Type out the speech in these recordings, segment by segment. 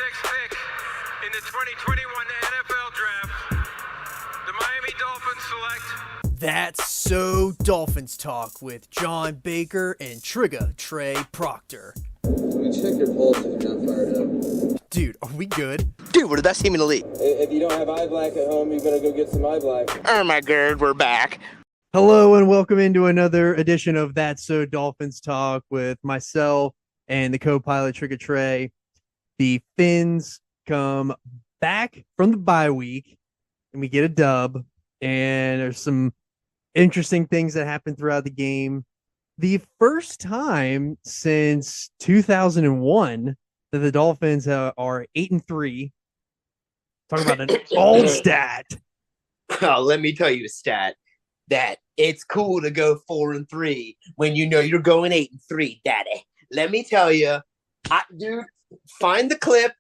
next pick in the 2021 NFL Draft, the Miami Dolphins select... That's So Dolphins Talk with John Baker and Trigga Trey Proctor. Let me check your pulse if you're not fired up. Dude, are we good? Dude, we're the best team in the league. If you don't have eye black at home, you better go get some eye black. Oh my god, we're back. Hello and welcome into another edition of That's So Dolphins Talk with myself and the co-pilot Trigga Trey. The Fins come back from the bye week and we get a dub, and there's some interesting things that happened throughout the game. The first time since 2001 that the Dolphins are 8-3. Talk about an old stat. Oh, let me tell you a stat that it's cool to go 4-3 when you know you're going 8-3, Daddy. Let me tell you, dude, find the clip,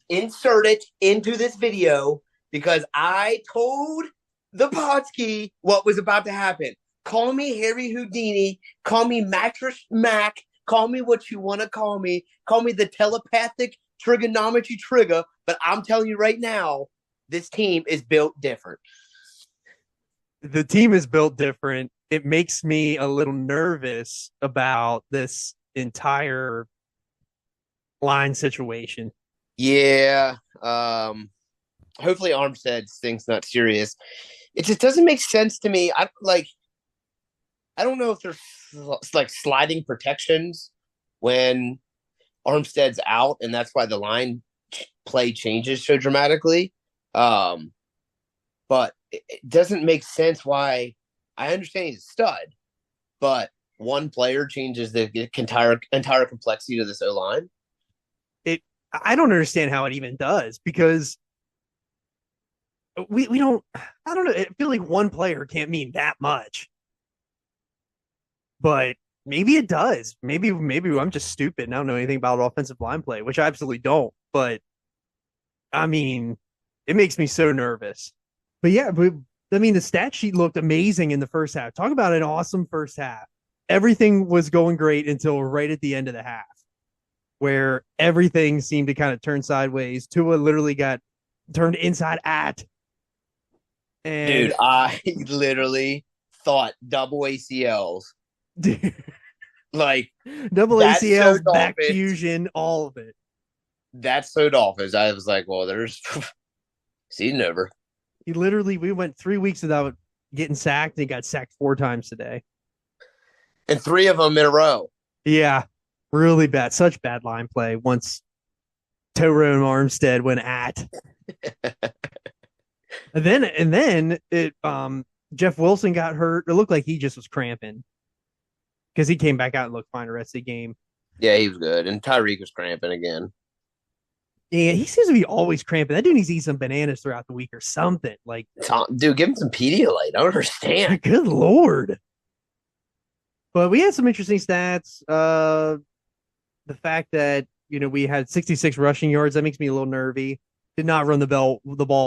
insert it into this video, because I told the Podski what was about to happen. Call me Harry Houdini, call me Mattress Mac, call me what you want to call me the telepathic trigonometry trigger, but I'm telling you right now, this team is built different. The team is built different. It makes me a little nervous about this entire line situation. Yeah. Hopefully Armstead's thing's not serious. It just doesn't make sense to me. I don't know if there's like sliding protections when Armstead's out, and that's why the line play changes so dramatically. But it doesn't make sense why. I understand he's a stud, but one player changes the entire complexity of this O-line. I don't understand how it even does, because we don't, I don't know. I feel like one player can't mean that much, but maybe it does. Maybe I'm just stupid and I don't know anything about offensive line play, which I absolutely don't. But I mean, it makes me so nervous. But yeah, the stat sheet looked amazing in the first half. Talk about an awesome first half. Everything was going great until right at the end of the half, where everything seemed to kind of turn sideways. Tua literally got turned inside at. And dude, I literally thought double ACLs. Dude, like double ACLs, so back Dolphins. fusion, all of it. That's so Dolphins. I was like, well, there's season over. We went 3 weeks without getting sacked, and he got sacked 4 times today. And 3 of them in a row. Yeah, really bad. Such bad line play once Toro and Armstead went at. and then it Jeff Wilson got hurt. It looked like he just was cramping, because he came back out and looked fine the rest of the game. Yeah, he was good. And Tyreek was cramping again. Yeah, he seems to be always cramping. That dude needs to eat some bananas throughout the week or something. Like, dude, give him some Pedialyte. I don't understand. Good Lord. But we had some interesting stats. The fact that, we had 66 rushing yards, that makes me a little nervy. Did not run the ball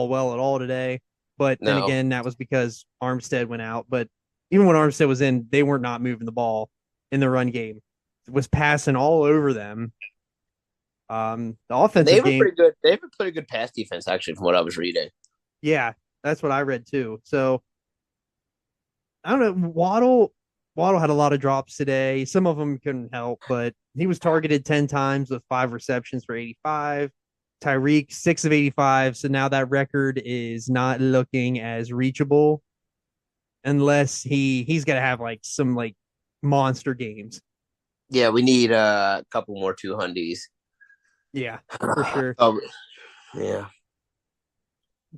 well at all today. But then again, that was because Armstead went out. But even when Armstead was in, they were not moving the ball in the run game. It was passing all over them. The offensive game, pretty good. They have a pretty good pass defense, actually, from what I was reading. Yeah, that's what I read too. So I don't know. Waddle had a lot of drops today. Some of them couldn't help, but he was targeted 10 times with 5 receptions for 85. Tyreek 6 of 85. So now that record is not looking as reachable, unless he's got to have like some like monster games. Yeah, we need a couple more 200s. Yeah, for sure. Yeah.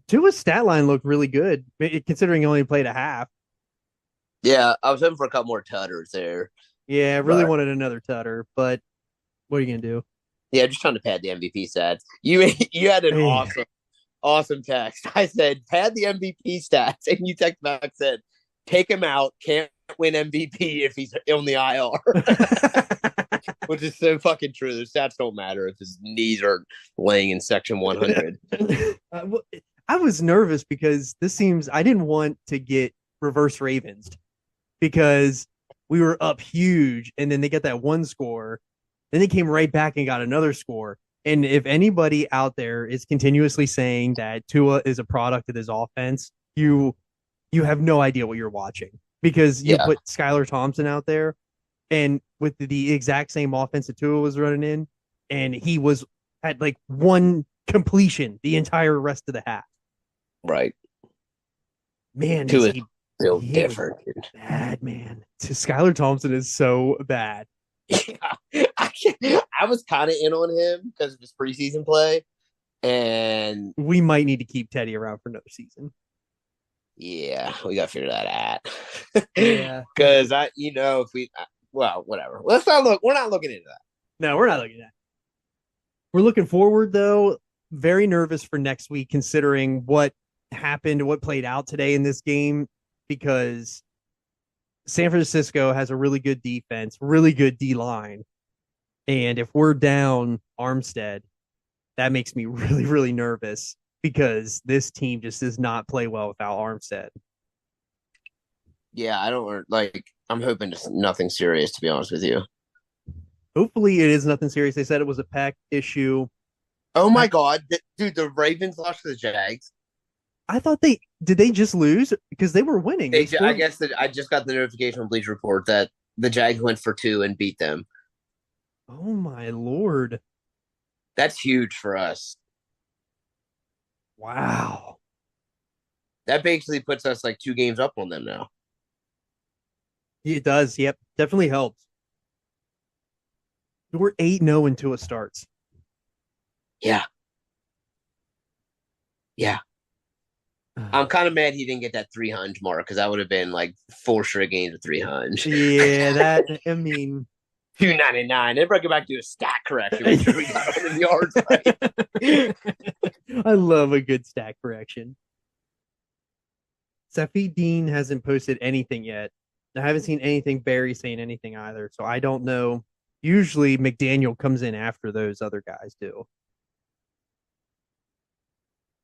Tua's stat line looked really good, considering he only played a half. Yeah, I was hoping for a couple more tutters there. Yeah, I really wanted another tutter, but what are you going to do? Yeah, just trying to pad the MVP stats. You had an awesome text. I said, pad the MVP stats, and you text back said, take him out, can't win MVP if he's on the IR. Which is so fucking true. The stats don't matter if his knees are laying in section 100. I was nervous because I didn't want to get reverse Ravens, because we were up huge and then they got that one score. Then they came right back and got another score. And if anybody out there is continuously saying that Tua is a product of this offense, you have no idea what you're watching because you Yeah. put Skylar Thompson out there and with the exact same offense that Tua was running in, and he was at like one completion the entire rest of the half. Right. Man, Tua is is still he was different, dude. bad, man. Skylar Thompson is so bad. Yeah. I was kind of in on him because of his preseason play. And We might need to keep Teddy around for another season. yeah, we got to figure that out. Yeah. Because if we, well, whatever. Let's not look. We're not looking into that. No, we're not looking at it. We're looking forward, though. Very nervous for next week, considering what happened, what played out today in this game, because San Francisco has a really good defense, really good D line. And if we're down Armstead, that makes me really, really nervous because this team just does not play well without Armstead. Yeah, I don't like. I'm hoping it's nothing serious, to be honest with you. Hopefully, it is nothing serious. They said it was a pec issue. Oh my god, dude! The Ravens lost to the Jags. I thought did they just lose because they were winning. I guess that I just got the notification from Bleacher Report that the Jags went for 2 and beat them. Oh my lord! That's huge for us. Wow. That basically puts us like 2 games up on them now. It does. Yep. Definitely helps. We're 8-0 until it starts. Yeah. Yeah. I'm kind of mad he didn't get that 300 mark because that would have been like 4 straight games of 300. Yeah, I mean, 299. Then break it back to a stat correction. Make sure we got 100 yards right. I love a good stat correction. Safi Dean hasn't posted anything yet. I haven't seen anything Barry saying anything either, so I don't know. Usually McDaniel comes in after those other guys do.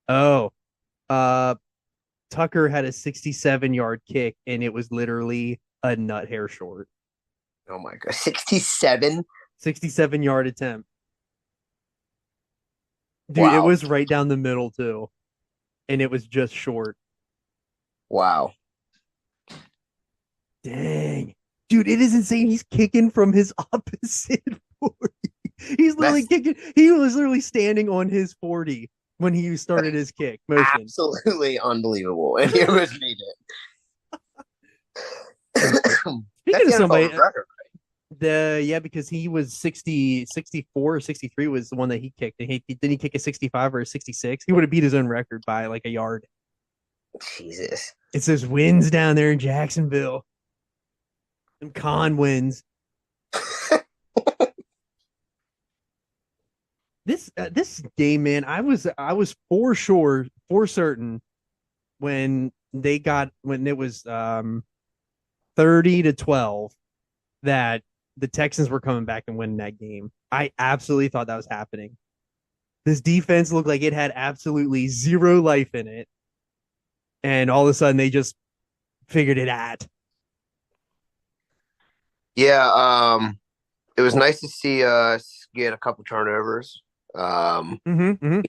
Oh, Tucker had a 67-yard kick, and it was literally a nut hair short. Oh my god, 67? 67-yard attempt. Dude, Wow. It was right down the middle, too. And it was just short. Wow. Dang. Dude, it is insane. He's kicking from his opposite 40. He's literally kicking. He was literally standing on his 40 when he started his kick motion. Absolutely unbelievable. And he almost made it. Speaking of somebody, record, right? Because he was 64 or 63 was the one that he kicked. And didn't he kick a 65 or a 66? He would have beat his own record by like a yard. Jesus. It's those wins down there in Jacksonville. Some con wins. This game, man, I was for certain when it was 30-12 that the Texans were coming back and winning that game. I absolutely thought that was happening. This defense looked like it had absolutely zero life in it. And all of a sudden they just figured it out. Yeah, it was nice to see us get a couple turnovers. Yeah,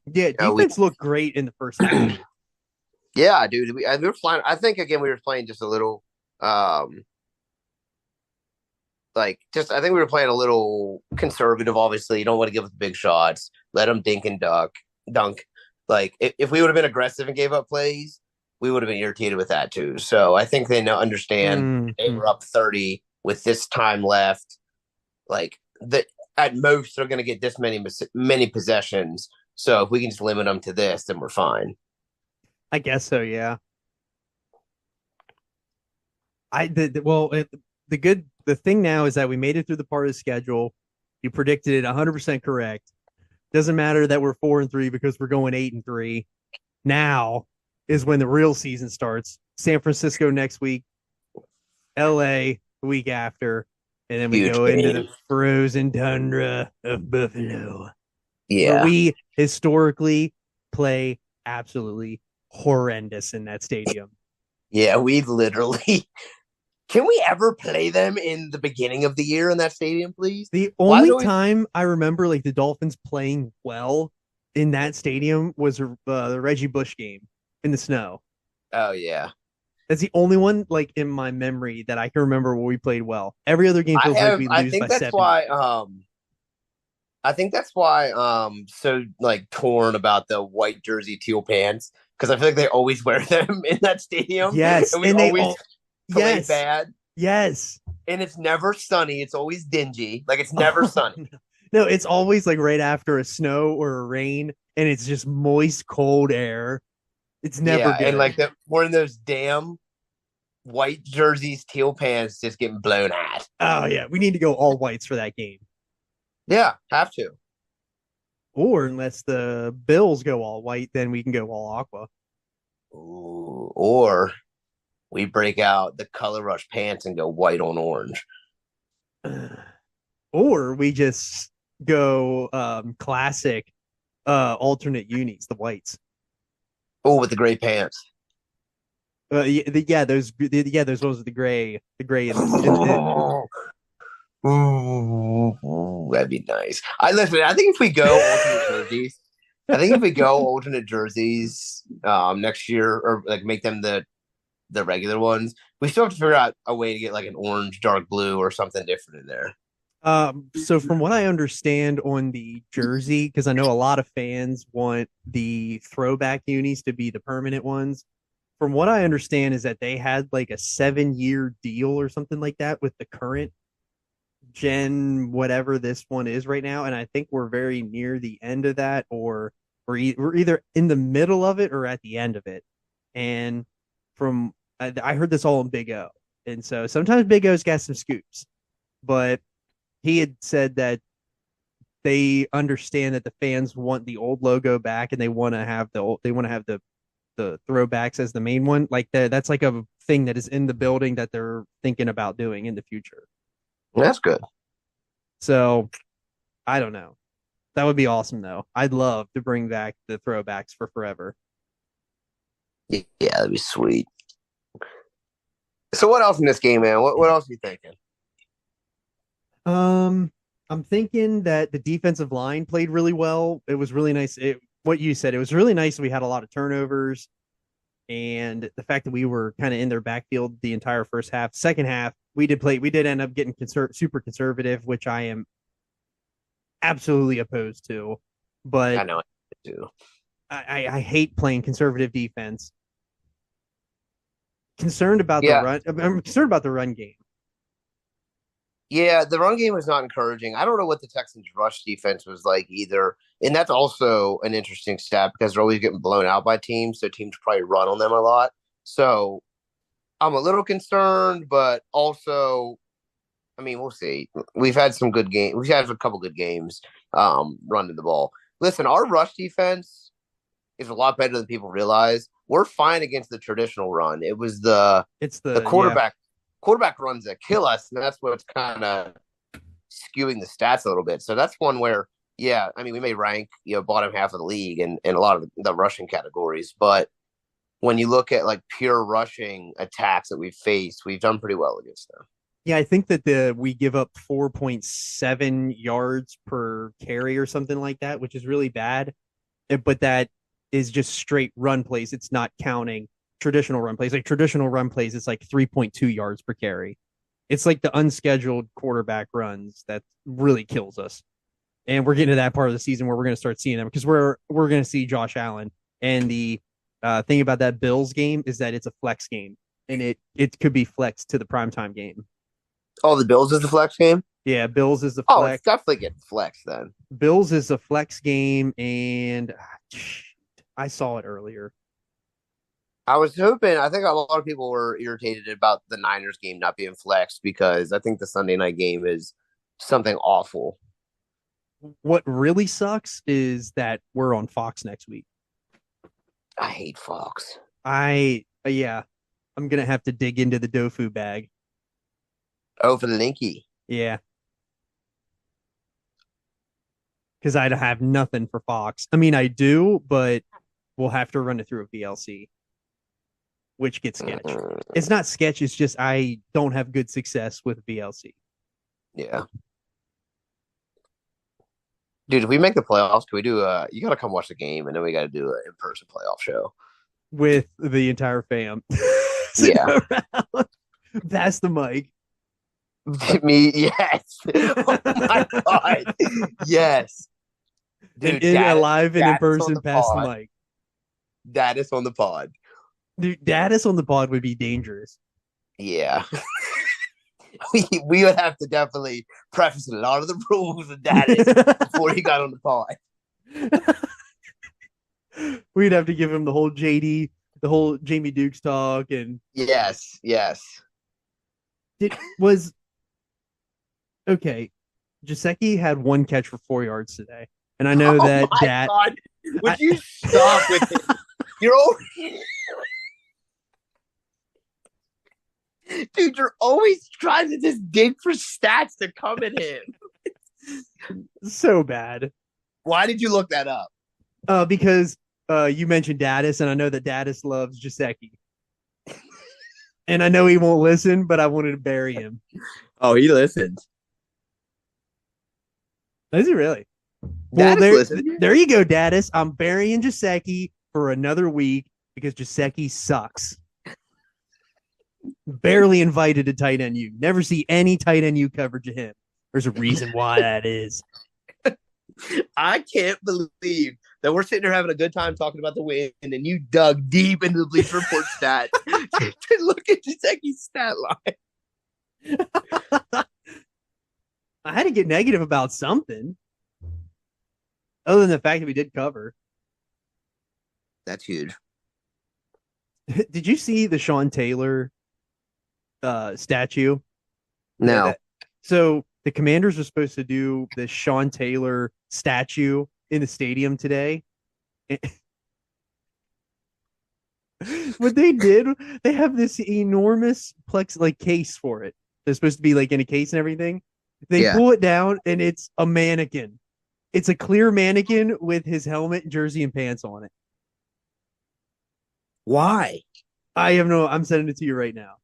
defense looked great in the first half. Yeah, dude, we were flying. I think again we were playing just a little, I think we were playing a little conservative. Obviously, you don't want to give up the big shots. Let them dunk. Like if we would have been aggressive and gave up plays, we would have been irritated with that too. So I think they understand they were up 30 with this time left. Like that, at most they're going to get this many possessions. So if we can just limit them to this, then we're fine. I guess so. Yeah. The thing now is that we made it through the part of the schedule. You predicted it 100% correct. Doesn't matter that we're 4-3 because we're going 8-3. Now is when the real season starts. San Francisco next week, LA the week after, and then we go into the frozen tundra of Buffalo. Yeah. Where we historically play absolutely horrendous in that stadium. Yeah, we literally Can we ever play them in the beginning of the year in that stadium, please? The Why is only it always- time I remember like the Dolphins playing well in that stadium was the Reggie Bush game in the snow. Oh yeah. That's the only one like in my memory that I can remember where we played well. Every other game feels like we I lose by think that's 7. why I think that's why so like torn about the white jersey teal pants because I feel like they always wear them in that stadium. Yes, And we and they always all play yes, bad. yes. And it's never sunny. It's always dingy. Like it's never sunny. No, it's always like right after a snow or a rain, and it's just moist, cold air. It's never Yeah, good. and like we're in those damn white jerseys, teal pants just getting blown at. Oh yeah, we need to go all whites for that game. Yeah, have to. Or unless the Bills go all white, then we can go all aqua. Ooh, or we break out the color rush pants and go white on orange. Or we just go classic alternate unis, the whites. Oh, with the gray pants. Yeah, those ones with the gray Ooh, that'd be nice. I listen. I think if we go alternate jerseys, next year or like make them the regular ones, we still have to figure out a way to get like an orange, dark blue, or something different in there. So from what I understand on the jersey, because I know a lot of fans want the throwback unis to be the permanent ones. From what I understand is that they had like a 7-year deal or something like that with the current gen, whatever this one is right now. And I think we're very near the end of that, or we're either in the middle of it or at the end of it. And from I heard this all in Big O. And so sometimes Big O's got some scoops, but he had said that they understand that the fans want the old logo back and they want to have the throwbacks as the main one. Like that's like a thing that is in the building that they're thinking about doing in the future. That's good. So I don't know. That would be awesome though. I'd love to bring back the throwbacks for forever. Yeah, that'd be sweet. So what else in this game, man? What else are you thinking? I'm thinking that the defensive line played really well. It was really nice. What you said, it was really nice. We had a lot of turnovers, and the fact that we were kind of in their backfield the entire first half. Second half, we did end up getting super conservative, which I am absolutely opposed to. But I know I do. I hate playing conservative defense. Concerned about the Yeah. run. I'm concerned about the run game. Yeah, the run game was not encouraging. I don't know what the Texans' rush defense was like either. And that's also an interesting stat because they're always getting blown out by teams. So teams probably run on them a lot. So I'm a little concerned, but also, I mean, we'll see. We've had some good games. We've had a couple good games running the ball. Listen, our rush defense is a lot better than people realize. We're fine against the traditional run. It was the quarterback runs that kill us, and that's what's kind of skewing the stats a little bit. So that's one where, yeah, I mean, we may rank bottom half of the league in a lot of the rushing categories, but when you look at like pure rushing attacks that we've faced, we've done pretty well against them. Yeah, I think that we give up 4.7 yards per carry or something like that, which is really bad. But that is just straight run plays. It's not counting traditional run plays. Like traditional run plays, it's like 3.2 yards per carry. It's like the unscheduled quarterback runs that really kills us. And we're getting to that part of the season where we're going to start seeing them because we're going to see Josh Allen. And the thing about that Bills game is that it's a flex game, and it could be flexed to the primetime game. Oh, the Bills is the flex game? Yeah, Bills is the Oh, flex. it's definitely getting flexed then. Bills is a flex game, and I saw it earlier. I was hoping. I think a lot of people were irritated about the Niners game not being flexed because I think the Sunday night game is something awful. What really sucks is that we're on Fox next week. I hate Fox. Yeah, I'm gonna have to dig into the Dofu bag. Oh, for the Linky. Yeah, because I'd have nothing for Fox. I mean, I do, but we'll have to run it through a VLC. which gets sketch. It's not sketch. It's just I don't have good success with VLC. Yeah. Dude, if we make the playoffs, can we do you gotta come watch the game and then we gotta do an in-person playoff show. With the entire fam. Yeah. Pass the mic. Me, yes. Oh my god. Yes. Dude, Live and in person, pass the pod. mic. Daddis on the pod. Dude, Daddis on the pod would be dangerous. Yeah. we would have to definitely preface a lot of the rules of Daddis before he got on the pod. We'd have to give him the whole JD, the whole Jamie Dukes talk, and Yes. Jaceki had one catch for 4 yards today, and I know that God. Would you stop with it? You're dude, you're always trying to just dig for stats to come at him. So bad. Why did you look that up? Because you mentioned Daddis, and I know that Daddis loves Jaceki. And I know he won't listen, but I wanted to bury him. Oh, he listens. Is he really? Well, there you go, Daddis. I'm burying Jaceki for another week because Jaceki sucks. Barely invited to tight end U. Never see any tight end U coverage of him. There's a reason why that is. I can't believe that we're sitting here having a good time talking about the win, and then you dug deep into the Bleacher Report stats to look at Jaseki's stat line. I had to get negative about something. Other than the fact that we did cover. That's huge. Did you see the Sean Taylor statue? No. So the Commanders are supposed to do the Sean Taylor statue in the stadium today. What they did, they have this enormous case for it. They're supposed to be like in a case and everything. They pull it down and it's a mannequin. It's a clear mannequin with his helmet, jersey, and pants on it. Why? I'm sending it to you right now.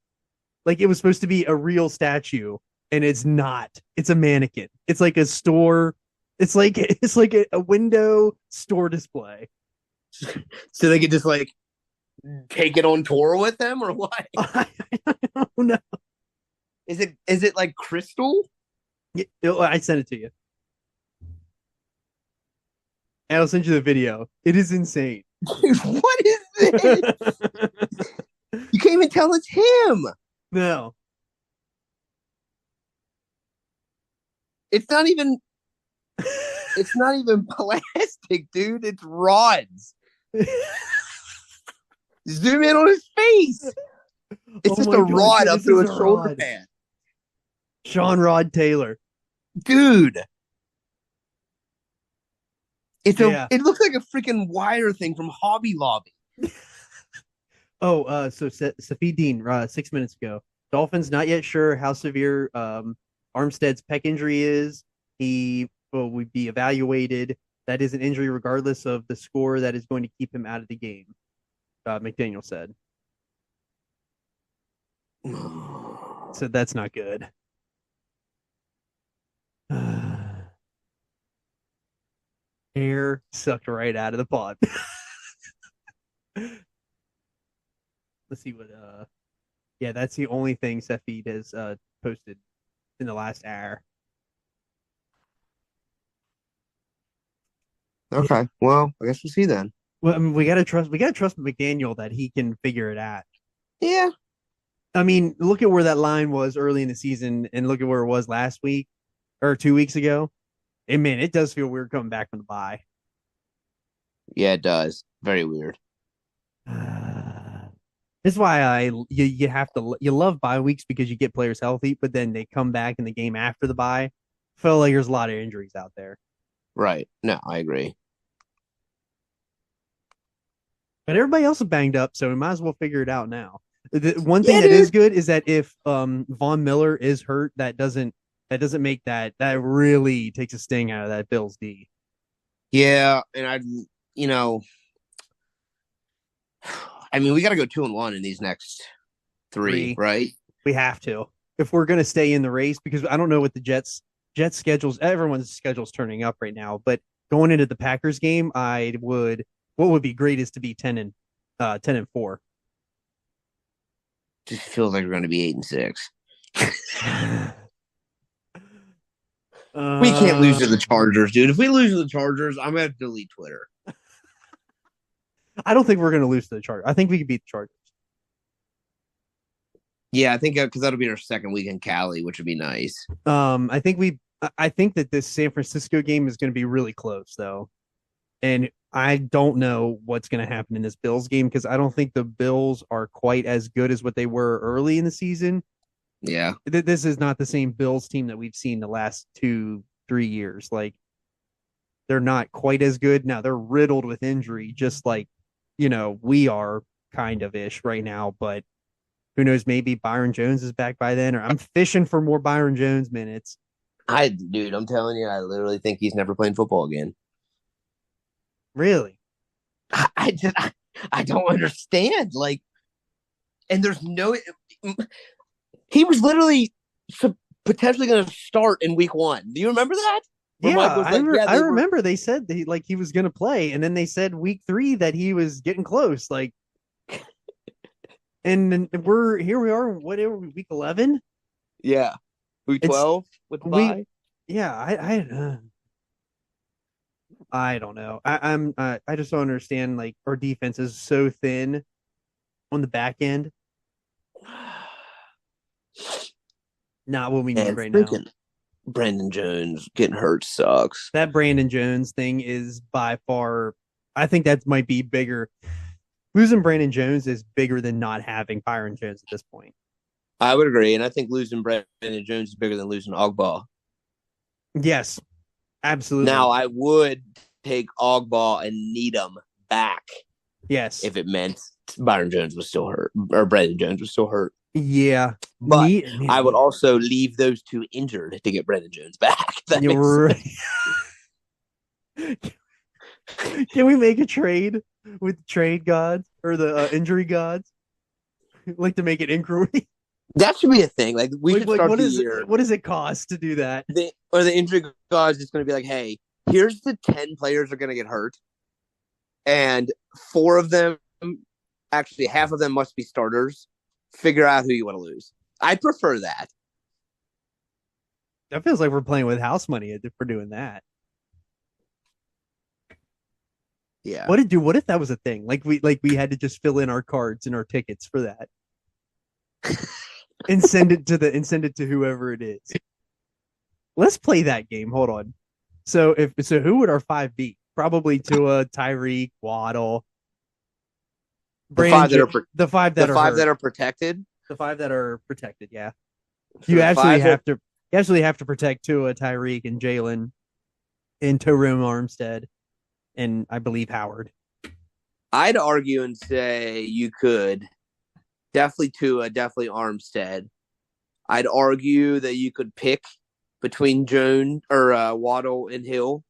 Like it was supposed to be a real statue, and it's not. It's a mannequin. It's like a store. It's like a window store display. So they could just like take it on tour with them, or what? I don't know. Is it like crystal? Yeah, I sent it to you. And I'll send you the video. It is insane. Dude, what is this? You can't even tell it's him. No. It's not even plastic, dude. It's rods. Zoom in on his face. It's just a rod up through his shoulder pad. Sean Rod Taylor. Dude. It looks like a freaking wire thing from Hobby Lobby. So Safid Din, 6 minutes ago. Dolphins not yet sure how severe Armstead's pec injury is. He will be evaluated. That is an injury regardless of the score that is going to keep him out of the game, McDaniel said. So that's not good. Air sucked right out of the pod. Let's see what yeah, that's the only thing Safid has posted in the last hour. Okay. Well, I guess we'll see then. Well, I mean, we gotta trust McDaniel that he can figure it out. Yeah. I mean, look at where that line was early in the season and look at where it was last week or 2 weeks ago. And man, it does feel weird coming back from the bye. Yeah, it does. Very weird. That's why you love bye weeks because you get players healthy, but then they come back in the game after the bye. Felt like there's a lot of injuries out there. Right. No, I agree. But everybody else is banged up, so we might as well figure it out now. The one thing that is good is that if Von Miller is hurt, that doesn't make that really takes a sting out of that Bills D. I mean, we got to go 2-1 in these next three, right? We have to if we're going to stay in the race because I don't know what the Jets schedules. Everyone's schedule's turning up right now, but going into the Packers game, what would be great is to be 10-4. Just feels like we're going to be 8-6. We can't lose to the Chargers, dude. If we lose to the Chargers, I'm going to have to delete Twitter. I don't think we're going to lose to the Chargers. I think we could beat the Chargers. Yeah, I think because that'll be our second week in Cali, which would be nice. I think that this San Francisco game is going to be really close, though. And I don't know what's going to happen in this Bills game because I don't think the Bills are quite as good as what they were early in the season. Yeah. This is not the same Bills team that we've seen the last 2-3 years. Like, they're not quite as good. Now, they're riddled with injury, just like, we are kind of ish right now. But who knows? Maybe Byron Jones is back by then, or I'm fishing for more Byron Jones minutes. Dude, I'm telling you, I literally think he's never playing football again. Really? I don't understand. Like, and there's no. He was literally potentially going to start in week 1. Do you remember that? I remember they said that he was going to play, and then they said week 3 that he was getting close. Like, and then here we are. What are we, week 11? Yeah, week 12 with the bye. Yeah, I don't know. I just don't understand. Like, our defense is so thin on the back end. Not what we need right now. Brandon Jones getting hurt sucks. That Brandon Jones thing is by far, I think that might be bigger. Losing Brandon Jones is bigger than not having Byron Jones at this point. I would agree, and I think losing Brandon Jones is bigger than losing Ogba. Yes, absolutely. Now, I would take Ogba and Needham back. Yes. If it meant Byron Jones was still hurt, or Brandon Jones was still hurt. Yeah. But I would also leave those two injured to get Brandon Jones back. You're right. Can we make a trade with trade gods or the injury gods? Like to make an inquiry? That should be a thing. Like we should start the year. What does it cost to do that? The injury gods is going to be like, hey, here's the 10 players that are going to get hurt, and 4 of them, actually half of them must be starters. Figure out who you want to lose. I prefer that. That feels like we're playing with house money if we're doing that. Yeah. What if that was a thing? Like we had to just fill in our cards and our tickets for that. and send it to whoever it is. Let's play that game. Hold on. So who would our 5 be? Probably Tua, Tyreek, Waddle. The 5 that are protected. The 5 that are protected, yeah. You actually have to protect Tua, Tyreek, and Jalen, and Terome Armstead, and I believe Howard. I'd argue and say you could definitely Tua, definitely Armstead. I'd argue that you could pick between Jones or Waddle and Hill,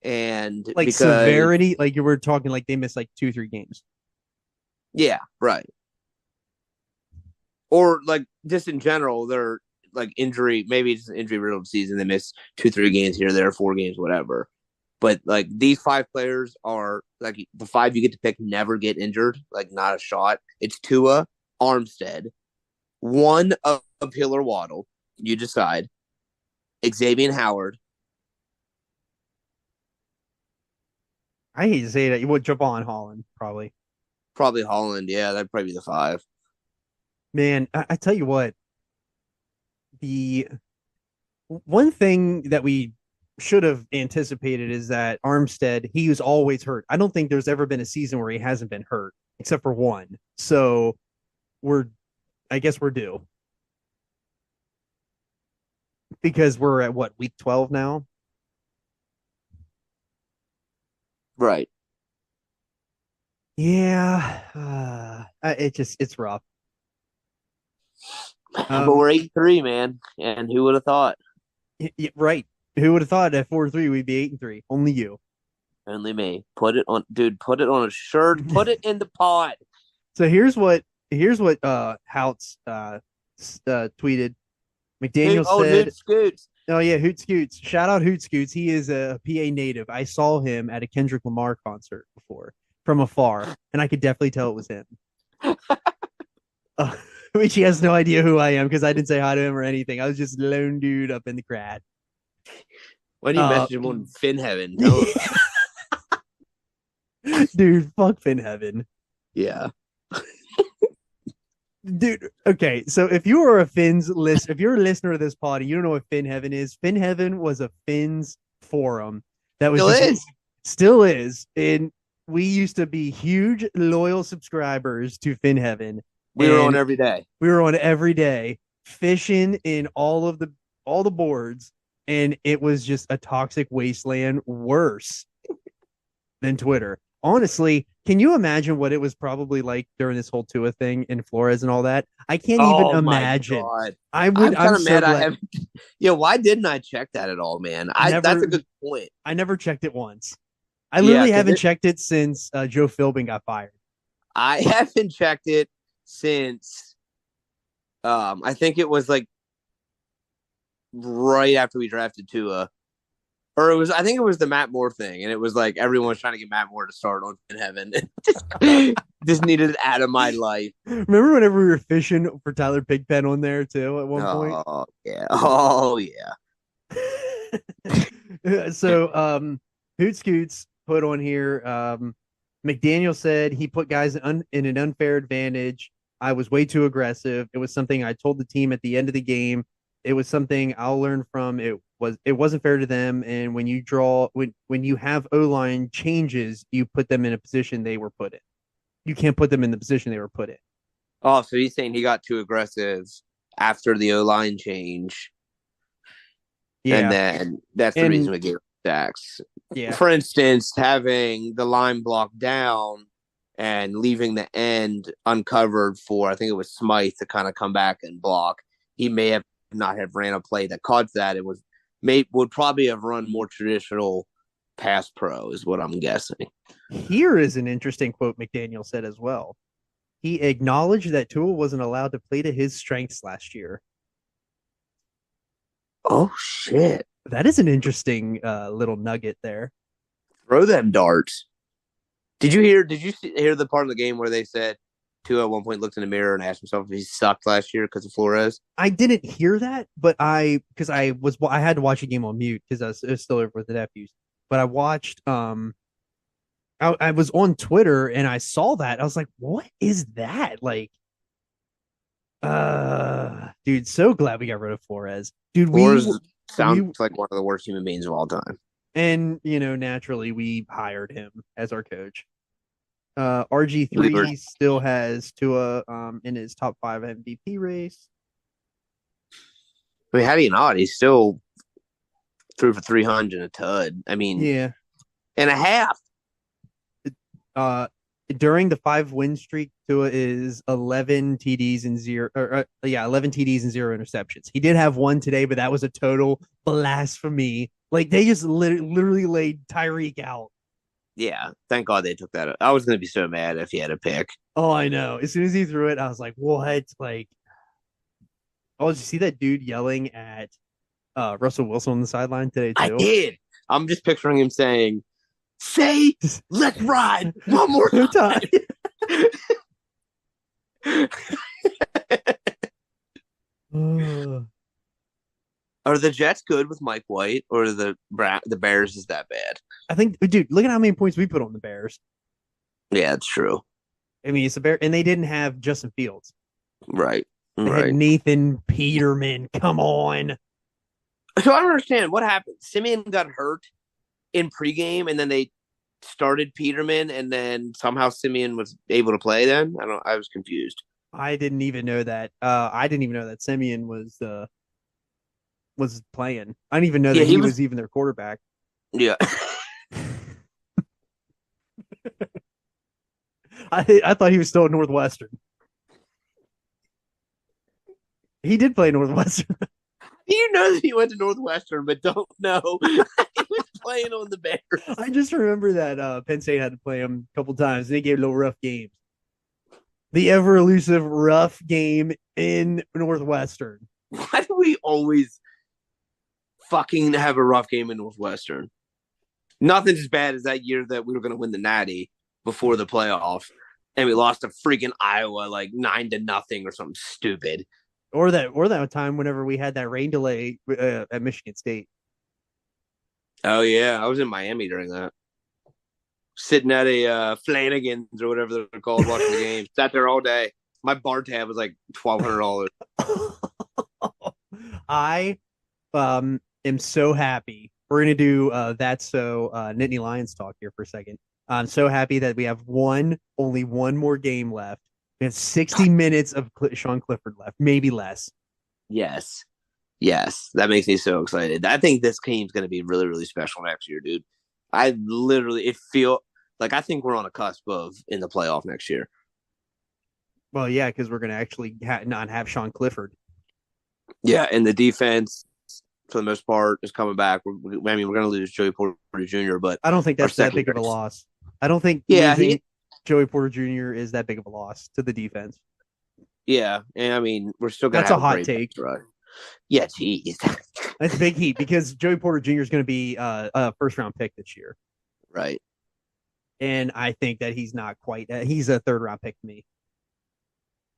and like severity, like you were talking, like they missed like 2-3 games. Yeah, right. Or like just in general, they're like injury. Maybe it's an injury-riddled season. They miss 2-3 games here, there, 4 games, whatever. But like these 5 players are like the 5 you get to pick never get injured. Like not a shot. It's Tua, Armstead, 1 of Hill or Waddle. You decide. Xavier Howard. I hate to say that. You would jump on Holland, probably. Probably Holland, yeah, that'd probably be the 5. Man, I tell you what, the one thing that we should have anticipated is that Armstead, he was always hurt. I don't think there's ever been a season where he hasn't been hurt, except for 1. So I guess we're due. Because we're at what, week 12 now? Right. Yeah, it's rough. But we're 8-3, man, and who would have thought? Right. Who would have thought at 4-3 we'd be 8-3? Only you. Only me. Put it on, dude. Put it on a shirt. Put it in the pod. So here's what Houts tweeted. McDaniel Hoot said, Scoots. "Oh yeah, Hoot Scoots. Shout out Hoot Scoots. He is a PA native. I saw him at a Kendrick Lamar concert before from afar, and I could definitely tell it was him." Which he has no idea who I am because I didn't say hi to him or anything. I was just a lone dude up in the crowd. Why do you message him on Fin Heaven? Tell him. Dude, fuck Finn Heaven. Yeah. Dude, okay, so if you are if you're a listener of this pod and you don't know what Finn Heaven is, Finn Heaven was a Finns forum that was still is, and we used to be huge loyal subscribers to Finn Heaven. We were on every day. We were on every day, fishing in all the boards, and it was just a toxic wasteland, worse than Twitter. Honestly, can you imagine what it was probably like during this whole Tua thing in Flores and all that? I can't even imagine. I would. I'm kind of mad. I haven't. Yeah, why didn't I check that at all, man? That's a good point. I never checked it once. I literally haven't checked it since Joe Philbin got fired. I haven't checked it since. I think it was like right after we drafted Tua. Or I think it was the Matt Moore thing, and it was like everyone was trying to get Matt Moore to start on In Heaven. just needed it out of my life. Remember whenever we were fishing for Tyler Pigpen on there too at one point? Oh yeah. Oh yeah. So Hoot Scoots put on here. McDaniel said he put guys in an unfair advantage. I was way too aggressive. It was something I told the team at the end of the game. It was something I'll learn from. It wasn't fair to them. And when you have O-line changes, you put them in a position they were put in. You can't put them in the position they were put in. Oh, so he's saying he got too aggressive after the O-line change. Yeah. And then that's the reason we gave sacks. Yeah. For instance, having the line blocked down and leaving the end uncovered for, I think it was Smythe to kind of come back and block. He may have not have ran a play that caught that. It would probably have run more traditional pass pro is what I'm guessing. Here is an interesting quote McDaniel said as well. He acknowledged that Tua wasn't allowed to play to his strengths last year. Oh shit. That is an interesting little nugget there. Throw them darts. Did you hear the part of the game where they said Tua at one point looked in the mirror and asked himself if he sucked last year because of Flores? I didn't hear that, but I had to watch a game on mute because I was still over with the nephews. But I watched I was on Twitter and I saw that. I was like, what is that? Like, dude, so glad we got rid of Flores. Dude, Flores sounds like one of the worst human beings of all time. And naturally we hired him as our coach. RG3 still has Tua in his top 5 MVP race. I mean, how do you not? He's still threw for 300 and a tud. I mean, yeah, and a half. During the 5-win streak, Tua is 11 TDs and 0 11 TDs and 0 interceptions. He did have one today, but that was a total blasphemy. Like they just literally laid Tyreek out. Yeah, thank God they took that. I was going to be so mad if he had a pick. Oh, I know. As soon as he threw it, I was like, what? Like, oh, did you see that dude yelling at Russell Wilson on the sideline today, too? I did. I'm just picturing him saying, say, let's ride one more time. Are the Jets good with Mike White, or are the Bears is that bad? I think, dude, look at how many points we put on the Bears. Yeah, it's true. I mean, it's a Bear, and they didn't have Justin Fields. Right. They had Nathan Peterman. Come on. So I don't understand what happened. Simeon got hurt in pregame, and then they started Peterman, and then somehow Simeon was able to play. Then I was confused. I didn't even know that. I didn't even know that Simeon was playing. I didn't even know that he was even their quarterback. Yeah. I thought he was still at Northwestern. He did play Northwestern. You know that he went to Northwestern, but don't know he was playing on the Bears. I just remember that Penn State had to play them a couple times. They gave little rough games. The ever elusive rough game in Northwestern. Why do we always fucking have a rough game in Northwestern? Nothing's as bad as that year that we were going to win the Natty before the playoffs, and we lost to freaking Iowa like 9-0 or something stupid. Or that time whenever we had that rain delay at Michigan State. Oh yeah, I was in Miami during that. Sitting at a Flanagan's or whatever they're called, watching the game. Sat there all day. My bar tab was like $1,200. I am so happy. We're gonna do Nittany Lions talk here for a second. I'm so happy that we have only one more game left. We have 60 minutes of Sean Clifford left, maybe less. Yes, that makes me so excited. I think this team's going to be really, really special next year, dude. I think we're on a cusp of in the playoff next year. Well, yeah, because we're gonna actually not have Sean Clifford. Yeah, and the defense, for the most part, is coming back. We're going to lose Joey Porter Jr., but I don't think that's that big of a loss. I don't think losing Joey Porter Jr. is that big of a loss to the defense. Yeah, and I mean, we're still going to have a hot take. Right? Yeah, geez. That's big heat because Joey Porter Jr. is going to be a first-round pick this year. Right. And I think that he's not quite. He's a third-round pick to me.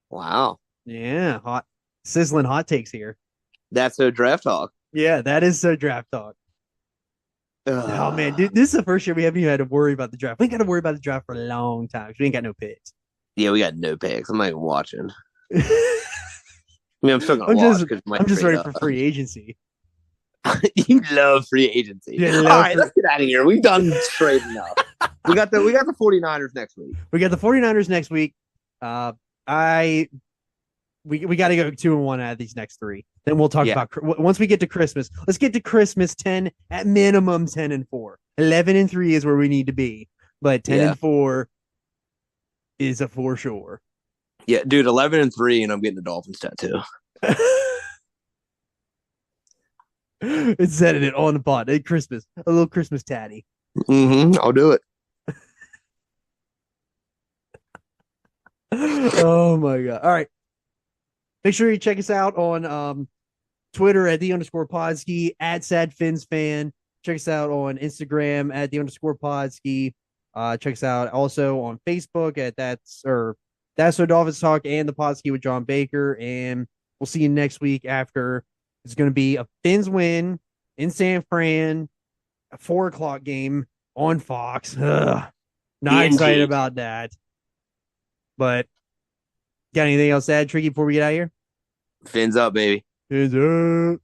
Wow. Yeah, sizzling hot takes here. That's so draft talk. Yeah, that is so draft talk. Oh man, dude, this is the first year we haven't even had to worry about the draft. We ain't got to worry about the draft for a long time. We ain't got no picks. Yeah, we got no picks. I'm not even watching. I mean, I'm still gonna watch because I'm just ready for free agency. You love free agency. Yeah, all right, let's get out of here. We've done straight enough. We got the 49ers next week. We got the 49ers next week. We got to go 2-1 out of these next three. Then we'll talk about once we get to Christmas. Let's get to Christmas 10 at minimum 10-4. 11-3 is where we need to be, but 10-4 is a for sure. Yeah, dude, 11-3, and I'm getting a Dolphins tattoo. It's setting it on the pot at Christmas. A little Christmas tatty. I'll do it. Oh my god! All right. Make sure you check us out on Twitter at @the_Podski, @SadFinsFan. Check us out on Instagram at @the_Podski. Check us out also on Facebook at That's So Dolphins Talk and the Podski with John Baker. And we'll see you next week after it's going to be a Fins win in San Fran, a 4:00 game on Fox. Not excited about that. But got anything else to add, Tricky, before we get out of here? Fins up, baby. Fins up.